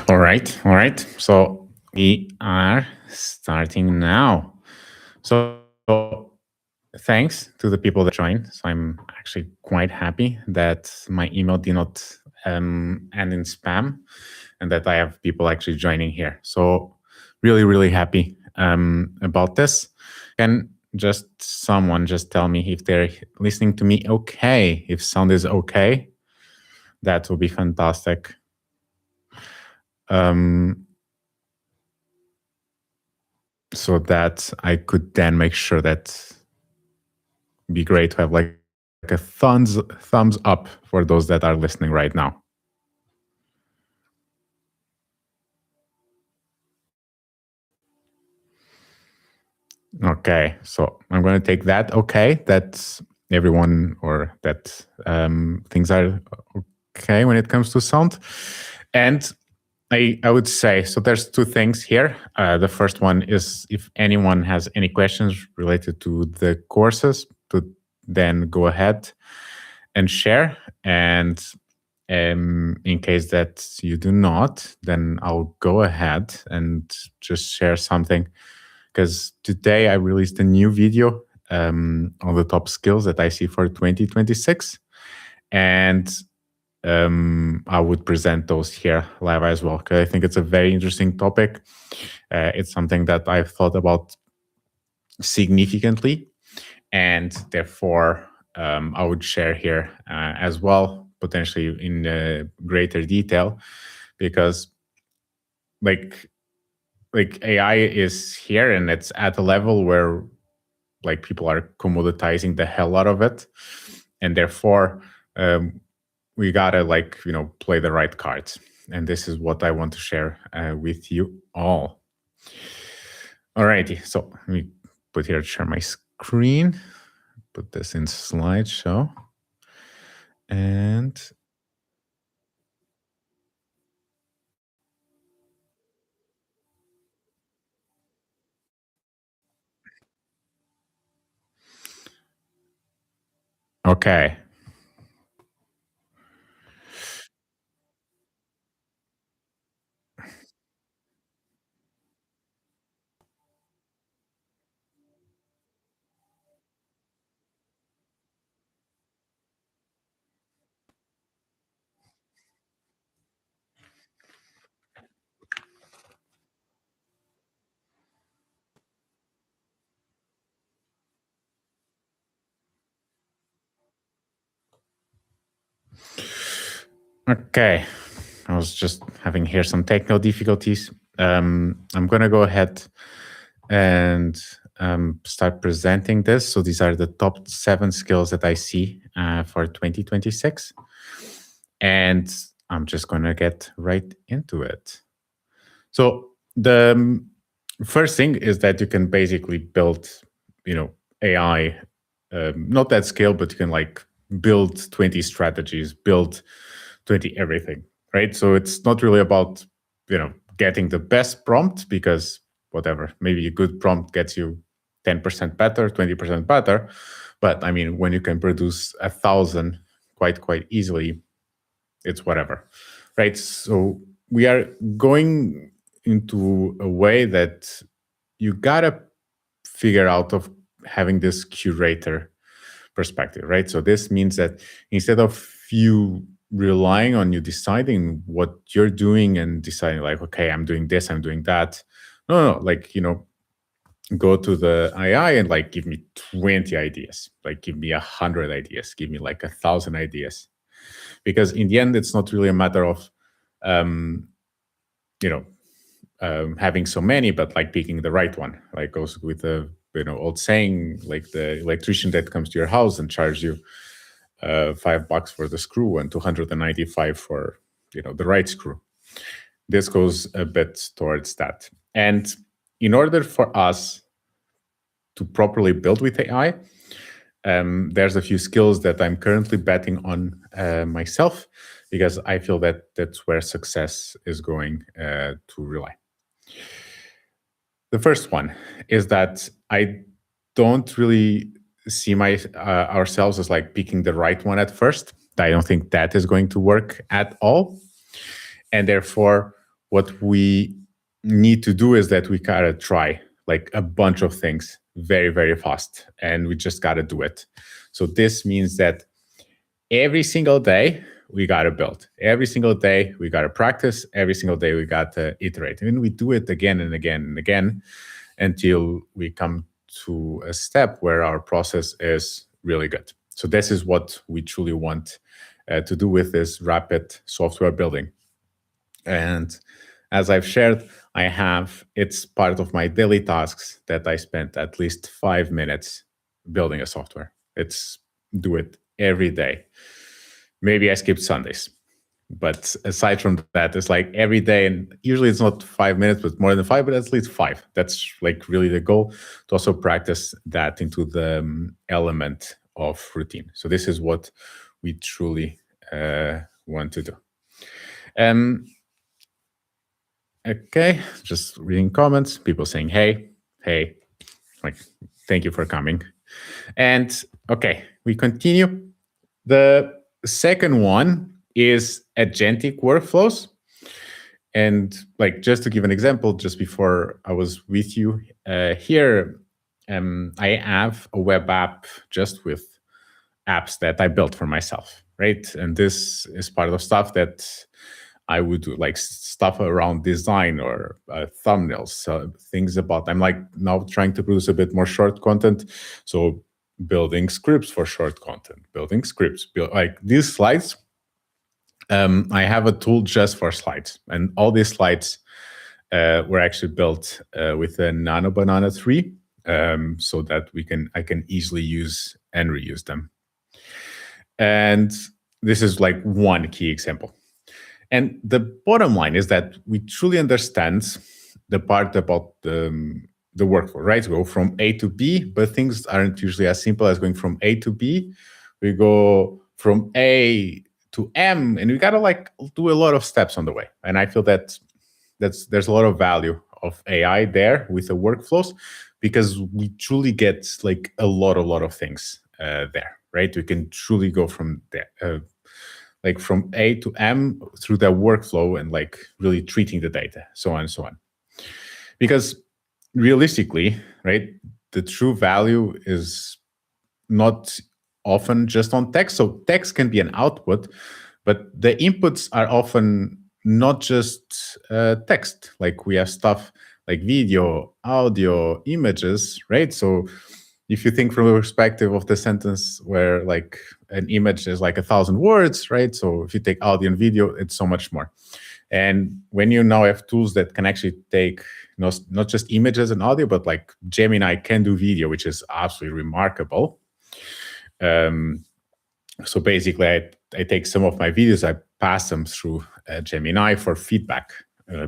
All right, all right. So we are starting now. So thanks to the people that joined. So I'm actually quite happy that my email did not end in spam, and that I have people actually joining here. So really, really happy about this. And just someone just tell me if they're listening to me okay. If sound is okay, that will be fantastic. Um, so that I could then make sure that be great to have like a thumbs up for those that are listening right now. Okay, so I'm going to take that. Okay, that's everyone, or that things are okay when it comes to sound. And I would say so. There's two things here. The first one is if anyone has any questions related to the courses, to then go ahead and share. And in case that you do not, then I'll go ahead and just share something, because today I released a new video on the top skills that I see for 2026. And I would present those here live as well, because I think it's a very interesting topic. It's something that I've thought about significantly, and therefore I would share here as well, potentially in greater detail, because like AI is here and it's at a level where like people are commoditizing the hell out of it, and therefore we gotta play the right cards, and this is what I want to share with you all. Alrighty, so let me put here, share my screen, put this in slideshow, and okay. Okay, I was just having here some technical difficulties. I'm gonna go ahead and start presenting this. So these are the top 7 skills that I see for 2026, and I'm just gonna get right into it. So the first thing is that you can basically build, AI, not that scale, but you can like build 20 strategies, build 20 everything, right? So it's not really about, getting the best prompt, because whatever, maybe a good prompt gets you 10% better, 20% better. But I mean, when you can produce 1,000 quite easily, it's whatever, right? So we are going into a way that you gotta figure out of having this curator perspective, right? So this means that instead of you relying on you deciding what you're doing and deciding like, okay, I'm doing this, I'm doing that. No, like, go to the AI and like give me 20 ideas, like give me 100 ideas, give me like 1,000 ideas. Because in the end, it's not really a matter of you know having so many, but like picking the right one. Like goes with the old saying, like the electrician that comes to your house and charges you $5 for the screw and 295 for the right screw. This goes a bit towards that. And in order for us to properly build with AI, there's a few skills that I'm currently betting on myself, because I feel that that's where success is going to rely. The first one is that I don't really see ourselves as like picking the right one at first. I don't think that is going to work at all. And therefore, what we need to do is that we gotta try like a bunch of things very, very fast, and we just gotta do it. So this means that every single day we got to build, every single day we got to practice, every single day we got to iterate, and we do it again and again and again until we come to a step where our process is really good. So this is what we truly want to do with this rapid software building. And as I've shared, it's part of my daily tasks that I spend at least 5 minutes building a software. It's do it every day. Maybe I skip Sundays. But aside from that, it's like every day, and usually it's not 5 minutes, but more than five, but at least five. That's like really the goal, to also practice that into the element of routine. So this is what we truly want to do. Okay, just reading comments, people saying, hey, like, thank you for coming. And okay, we continue. The second one is agentic workflows. And like, just to give an example, just before I was with you here, I have a web app just with apps that I built for myself, right? And this is part of stuff that I would do, like stuff around design or thumbnails, things about. I'm like now trying to produce a bit more short content, so building scripts for short content, building scripts, like these slides. I have a tool just for slides, and all these slides were actually built with a Nano Banana 3, so that I can easily use and reuse them. And this is like one key example. And the bottom line is that we truly understand the part about the workflow, right? We go from A to B, but things aren't usually as simple as going from A to B. We go from A to M, and we gotta like do a lot of steps on the way. And I feel that there's a lot of value of AI there with the workflows, because we truly get like a lot of things there, right? We can truly go from there, like from A to M through the workflow, and like really treating the data, so on and so on. Because realistically, right, the true value is not often just on text. So text can be an output, but the inputs are often not just text. Like we have stuff like video, audio, images, right? So if you think from the perspective of the sentence where like an image is like 1,000 words, right? So if you take audio and video, it's so much more. And when you now have tools that can actually take not just images and audio, but like Gemini can do video, which is absolutely remarkable. So basically, I take some of my videos, I pass them through Gemini for feedback.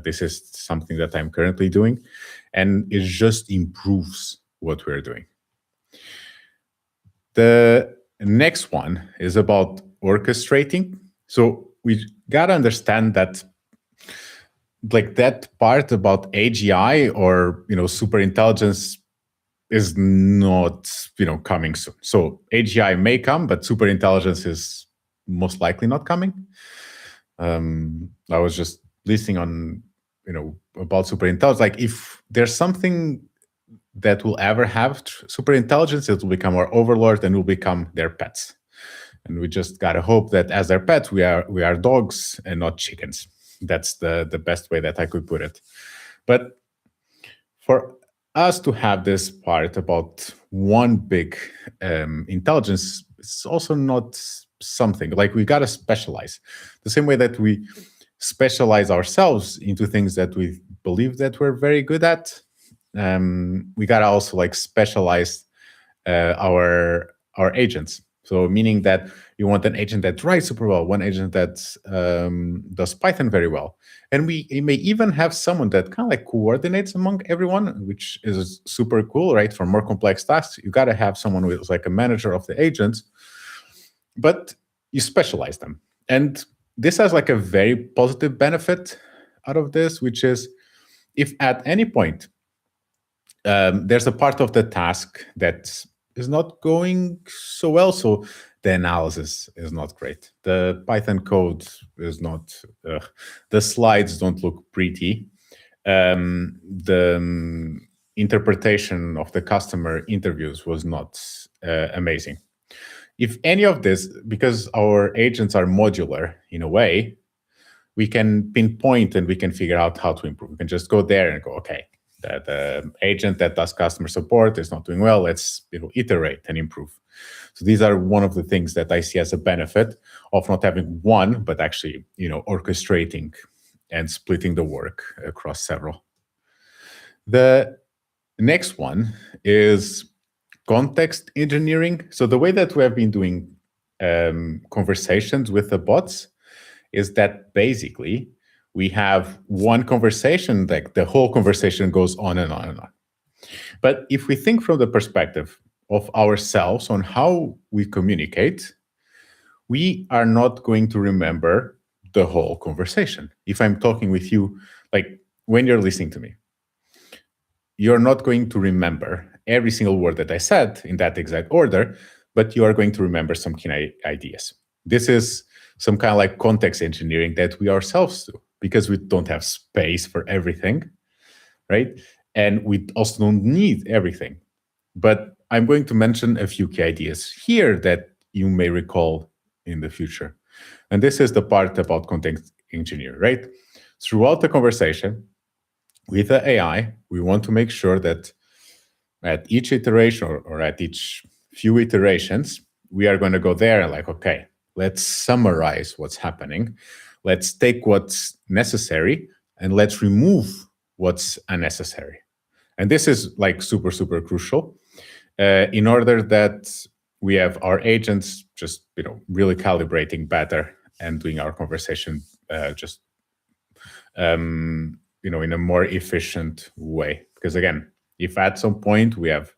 This is something that I'm currently doing, and it just improves what we're doing. The next one is about orchestrating. So we got to understand that like that part about AGI or, super intelligence is not, coming soon. So AGI may come, but super intelligence is most likely not coming. I was just listening on, about super intelligence. Like if there's something that will ever have super intelligence, it will become our overlord and will become their pets. And we just gotta hope that as their pets, we are dogs and not chickens. That's the best way that I could put it. But for us to have this part about one big intelligence, it's also not something like we gotta specialize. The same way that we specialize ourselves into things that we believe that we're very good at, we gotta also like specialize our agents. So meaning that you want an agent that writes super well, one agent that does Python very well. And we may even have someone that kind of like coordinates among everyone, which is super cool, right? For more complex tasks, you got to have someone who is like a manager of the agents, but you specialize them. And this has like a very positive benefit out of this, which is if at any point there's a part of the task that is not going so well. So the analysis is not great. The Python code is not, the slides don't look pretty. The interpretation of the customer interviews was not amazing. If any of this, because our agents are modular in a way, we can pinpoint and we can figure out how to improve. We can just go there and go, okay, the agent that does customer support is not doing well. Let's iterate and improve. So these are one of the things that I see as a benefit of not having one, but actually, orchestrating and splitting the work across several. The next one is context engineering. So the way that we have been doing conversations with the bots is that basically we have one conversation, like the whole conversation goes on and on and on. But if we think from the perspective of ourselves on how we communicate, we are not going to remember the whole conversation. If I'm talking with you, like when you're listening to me, you're not going to remember every single word that I said in that exact order, but you are going to remember some key ideas. This is some kind of like context engineering that we ourselves do because we don't have space for everything, right? And we also don't need everything. But I'm going to mention a few key ideas here that you may recall in the future. And this is the part about context engineering, right? Throughout the conversation with the AI, we want to make sure that at each iteration or at each few iterations, we are going to go there and like, okay, let's summarize what's happening. Let's take what's necessary and let's remove what's unnecessary. And this is like super, super crucial in order that we have our agents just, really calibrating better and doing our conversation just, in a more efficient way. Because again, if at some point we have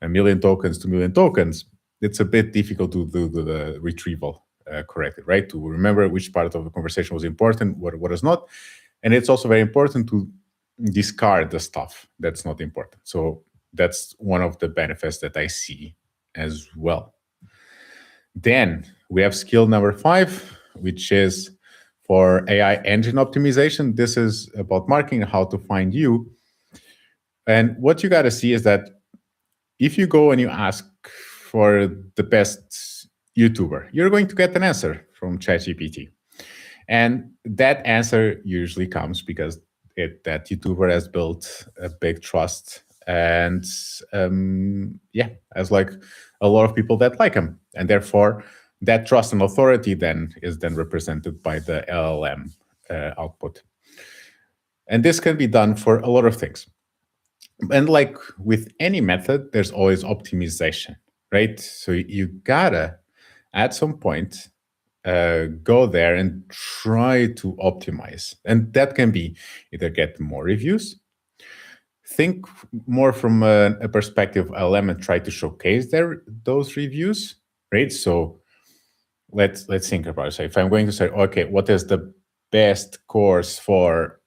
1 million tokens, 2 million tokens, it's a bit difficult to do the retrieval correctly, right? To remember which part of the conversation was important, what is not. And it's also very important to discard the stuff that's not important. So that's one of the benefits that I see as well. Then we have skill number 5, which is for AI engine optimization. This is about marketing, how to find you. And what you got to see is that if you go and you ask for the best YouTuber, you're going to get an answer from ChatGPT. And that answer usually comes because that YouTuber has built a big trust and has like a lot of people that like him. And therefore, that trust and authority then is then represented by the LLM output. And this can be done for a lot of things. And like with any method, there's always optimization, right? So you gotta, at some point, go there and try to optimize. And that can be either get more reviews, think more from a perspective of LM and try to showcase those reviews, right? So let's think about it. So if I'm going to say, okay, what is the best course for,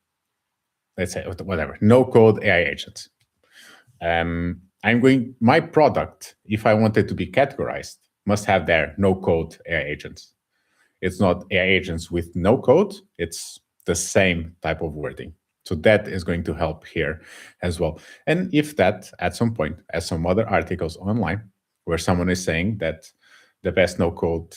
let's say, whatever, no-code AI agents? My product, if I want it to be categorized, must have their no-code AI agents. It's not AI agents with no code, it's the same type of wording. So that is going to help here as well. And if that, at some point, as some other articles online, where someone is saying that the best no-code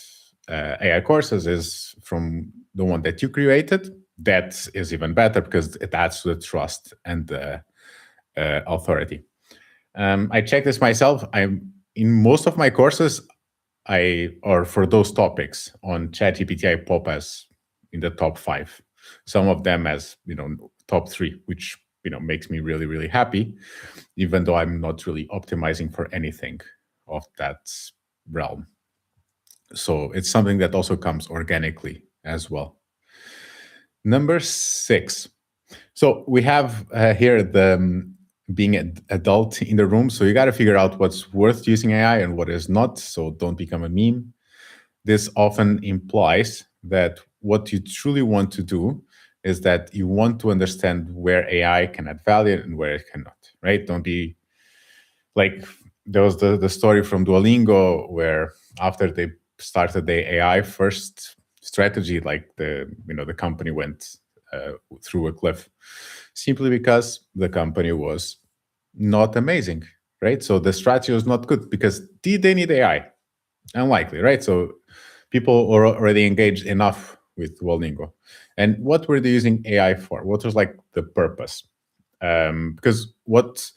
AI courses is from the one that you created, that is even better because it adds to the trust and the authority. I checked this myself. In most of my courses, or for those topics on ChatGPT, I pop as in the top 5. Some of them as top 3, which makes me really, really happy, even though I'm not really optimizing for anything of that realm. So it's something that also comes organically as well. Number 6. So we have here the being an adult in the room. So you got to figure out what's worth using AI and what is not. So don't become a meme. This often implies that what you truly want to do is that you want to understand where AI can add value and where it cannot, right? Don't be like, there was the story from Duolingo where after they started the AI first strategy, like the company went through a cliff, simply because the company was not amazing, right? So the strategy was not good because did they need AI? Unlikely, right? So people were already engaged enough with Duolingo. And what were they using AI for? What was like the purpose? Because what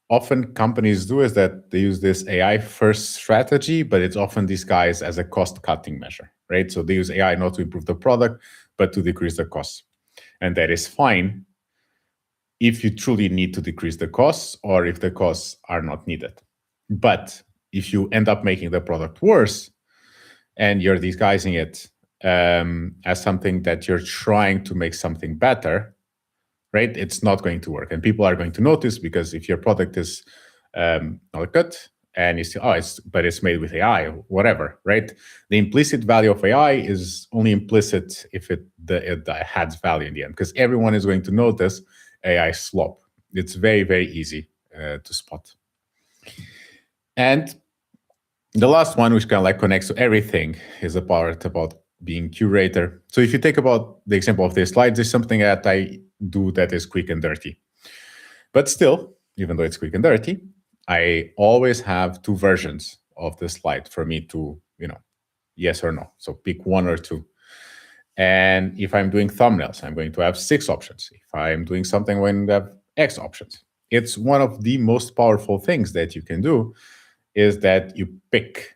often companies do is that they use this AI first strategy, but it's often disguised as a cost cutting measure, right? So they use AI not to improve the product, but to decrease the costs. And that is fine if you truly need to decrease the costs or if the costs are not needed. But if you end up making the product worse and you're disguising it as something that you're trying to make something better, right? It's not going to work. And people are going to notice because if your product is not good and you say, oh, it's made with AI, whatever, right? The implicit value of AI is only implicit if it adds value in the end, because everyone is going to notice AI slop. It's very, very easy to spot. And the last one, which kind of like connects to everything, is the part about being curator. So if you take about the example of this slide, there's something that I do that is quick and dirty. But still, even though it's quick and dirty, I always have two versions of the slide for me to, yes or no. So pick one or two. And if I'm doing thumbnails, I'm going to have 6 options. If I'm doing something, I'm going to have X options. It's one of the most powerful things that you can do is that you pick,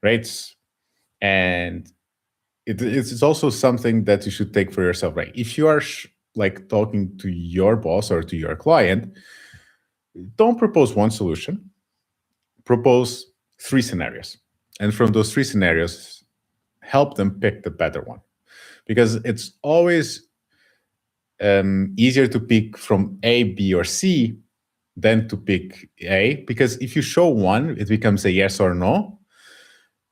right? And it's also something that you should take for yourself, right? If you are like talking to your boss or to your client, don't propose one solution, propose 3 scenarios. And from those 3 scenarios, help them pick the better one. Because it's always easier to pick from A, B, or C than to pick A. Because if you show one, it becomes a yes or no.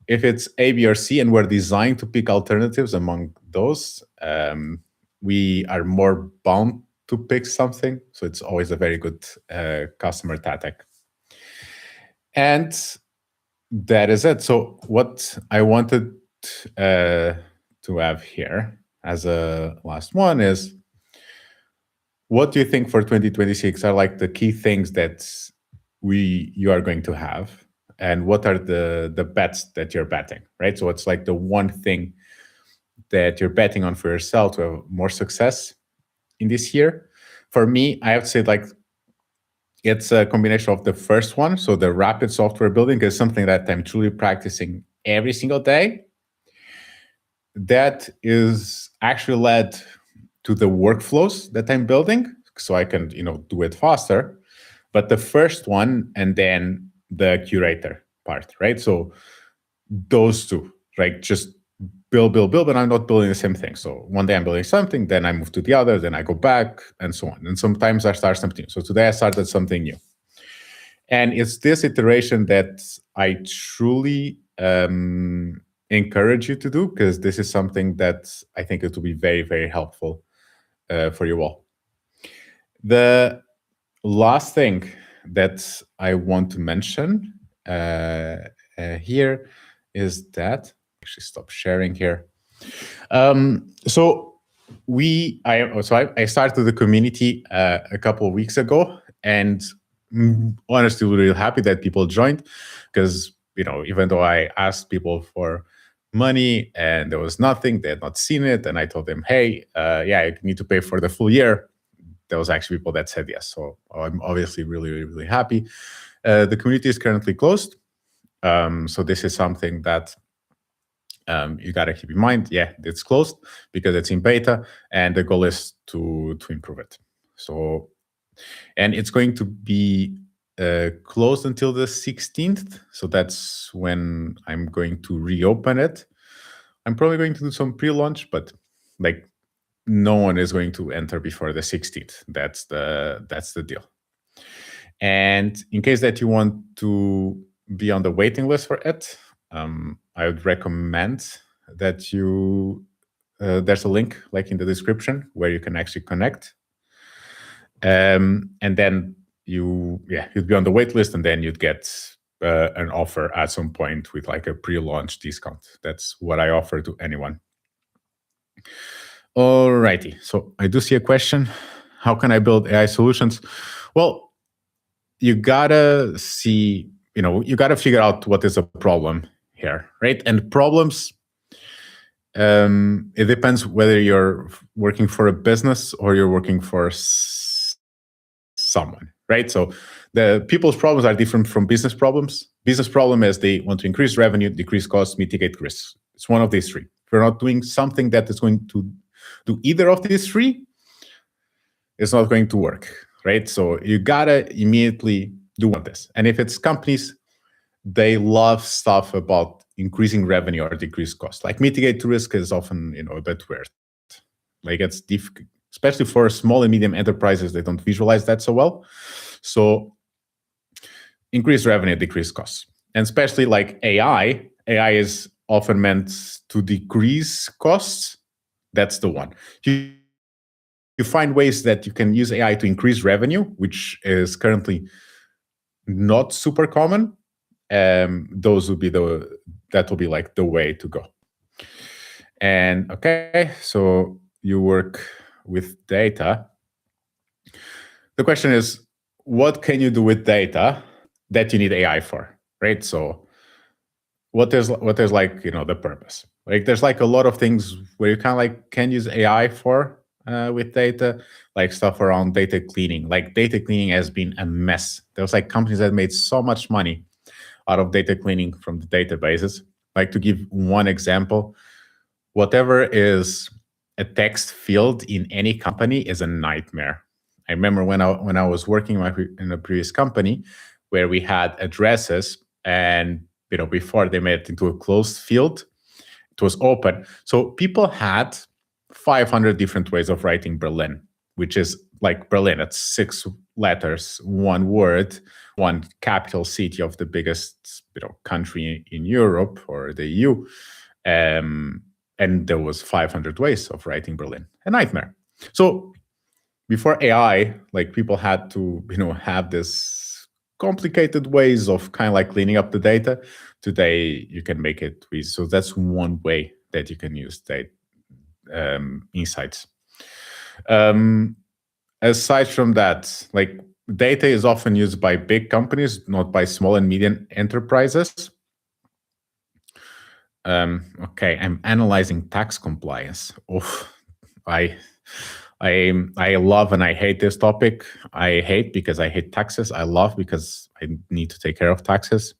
If it's A, B, or C, and we're designed to pick alternatives among those, we are more bound to pick something. So it's always a very good customer tactic. And that is it. So what I wanted to have here as a last one is, what do you think for 2026 are like the key things that you are going to have? And what are the bets that you're betting, right? So it's like the one thing that you're betting on for yourself to have more success in this year. For me, I have to say, like, it's a combination of the first one. So the rapid software building is something that I'm truly practicing every single day. That is actually led to the workflows that I'm building, so I can, do it faster. But the first one, and then the curator part, right? So those two, right? Just build, but I'm not building the same thing. So one day I'm building something, then I move to the other, then I go back, and so on. And sometimes I start something new. So today I started something new. And it's this iteration that I truly encourage you to do, because this is something that I think it will be very, very helpful for you all. The last thing that I want to mention here is that, actually stop sharing here. So I started the community a couple of weeks ago, and honestly, really happy that people joined, because even though I asked people for money and there was nothing, they had not seen it, and I told them, hey, you need to pay for the full year. There was actually people that said yes. So I'm obviously really, really, really happy. The community is currently closed. So this is something that you got to keep in mind. Yeah, it's closed because it's in beta, and the goal is to improve it. So, and it's going to be closed until the 16th. So that's when I'm going to reopen it. I'm probably going to do some pre-launch, but like, no one is going to enter before the 16th. That's the deal. And in case that you want to be on the waiting list for it, I would recommend that you there's a link like in the description where you can actually connect, and then you'd be on the wait list, and then you'd get an offer at some point with like a pre-launch discount. That's what I offer to anyone. Alrighty. So I do see a question. How can I build AI solutions? Well, you gotta see, you gotta figure out what is a problem here, right? And problems, it depends whether you're working for a business or you're working for someone, right? So the people's problems are different from business problems. Business problem is they want to increase revenue, decrease costs, mitigate risks. It's one of these three. If you're not doing something that is going to do either of these three, it's not going to work, right? So you gotta immediately do one of this. And if it's companies, they love stuff about increasing revenue or decrease cost. Like mitigate risk is often, a bit weird. Like it's difficult, especially for small and medium enterprises, they don't visualize that so well. So increase revenue, decrease costs. And especially like AI is often meant to decrease costs. That's the one. You find ways that you can use AI to increase revenue, which is currently not super common. Those would be that will be like the way to go. And okay, so you work with data. The question is, what can you do with data that you need AI for, right? So what is like, the purpose? Like there's like a lot of things where you kind of like can use AI for with data, like stuff around data cleaning. Like data cleaning has been a mess. There's like companies that made so much money out of data cleaning from the databases. Like to give one example, whatever is a text field in any company is a nightmare. I remember when I was working in a previous company where we had addresses, and before they made it into a closed field, it was open. So people had 500 different ways of writing Berlin, which is like Berlin. It's 6 letters, 1 word, one capital city of the biggest country in Europe or the EU. And there was 500 ways of writing Berlin. A nightmare. So before AI, like people had to, have this complicated ways of kind of like cleaning up the data. Today, you can make it easy. So that's one way that you can use data insights. Aside from that, like data is often used by big companies, not by small and medium enterprises. Okay, I'm analyzing tax compliance. Oh, I love and I hate this topic. I hate because I hate taxes. I love because I need to take care of taxes.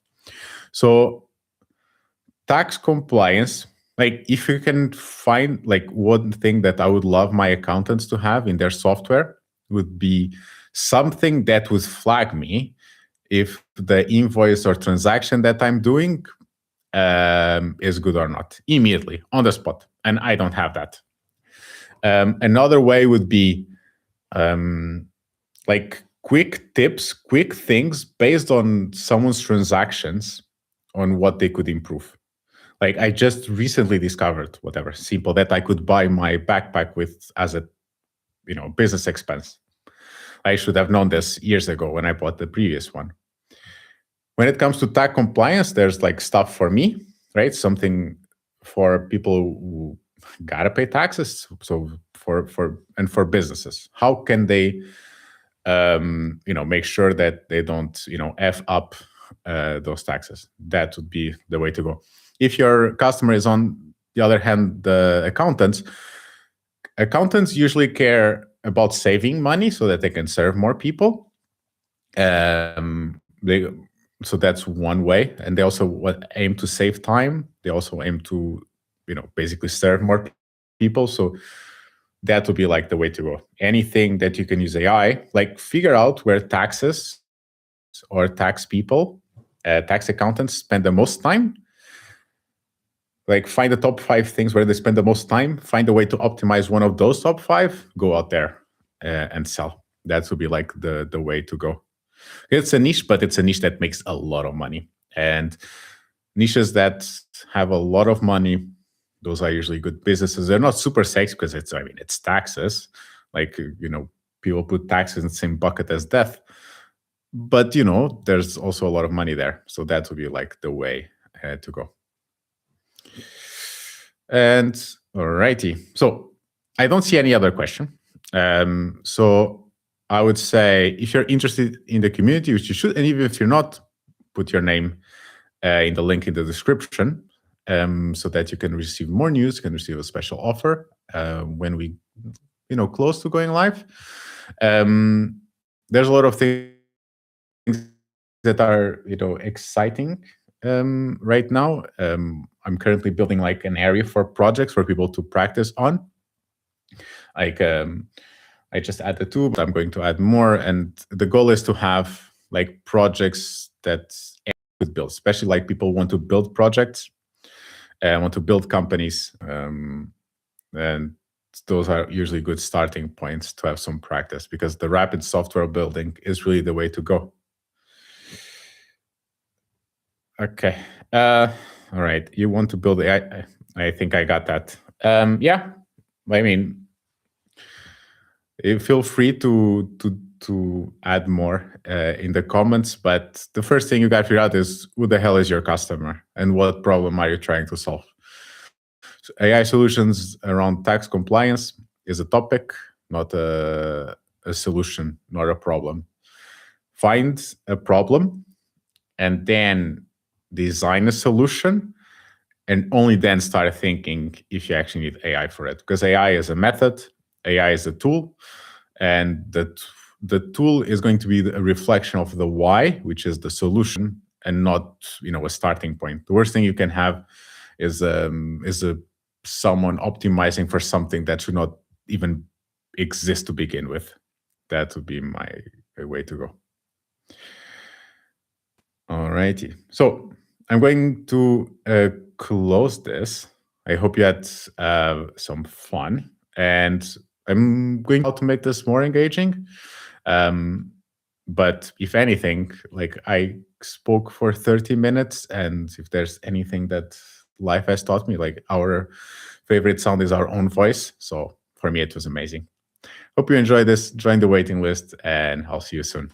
So tax compliance, like if you can find like one thing that I would love my accountants to have in their software would be something that would flag me if the invoice or transaction that I'm doing is good or not immediately on the spot. And I don't have that. Another way would be like quick tips, quick things based on someone's transactions on what they could improve. Like I just recently discovered whatever simple that I could buy my backpack with as a business expense. I should have known this years ago when I bought the previous one. When it comes to tax compliance, there's like stuff for me, right? Something for people who gotta pay taxes. So for businesses, how can they make sure that they don't f up those taxes? That would be the way to go. If your customer is on the other hand the accountants usually care about saving money so that they can serve more people. So that's one way, and they also aim to save time. They also aim to basically serve more people. So that would be like the way to go. Anything that you can use AI, like figure out where taxes or tax people, tax accountants spend the most time. Like find the top 5 things where they spend the most time, find a way to optimize one of those top 5, go out there and sell. That would be like the way to go. It's a niche, but it's a niche that makes a lot of money. And niches that have a lot of money, those are usually good businesses. They're not super sexy because it's taxes. Like, people put taxes in the same bucket as death. But you know, there's also a lot of money there, so that would be like the way to go. And alrighty, so I don't see any other question. So I would say if you're interested in the community, which you should, and even if you're not, put your name in the link in the description, so that you can receive more news, you can receive a special offer when we, close to going live. There's a lot of things that are, exciting right now. I'm currently building like an area for projects for people to practice on. Like I just added two, but I'm going to add more. And the goal is to have like projects that could build, especially like people want to build projects and want to build companies. And those are usually good starting points to have some practice, because the rapid software building is really the way to go. Okay. All right. You want to build AI? I think I got that. Yeah. I mean, feel free to add more in the comments. But the first thing you got to figure out is who the hell is your customer and what problem are you trying to solve. So AI solutions around tax compliance is a topic, not a solution, not a problem. Find a problem and then design a solution, and only then start thinking if you actually need AI for it. Because AI is a method, AI is a tool, and the tool is going to be a reflection of the why, which is the solution, and not a starting point. The worst thing you can have is someone optimizing for something that should not even exist to begin with. That would be my way to go. All righty. So I'm going to close this. I hope you had some fun, and I'm going to make this more engaging. But if anything, like I spoke for 30 minutes, and if there's anything that life has taught me, like our favorite sound is our own voice. So for me, it was amazing. Hope you enjoyed this. Join the waiting list, and I'll see you soon.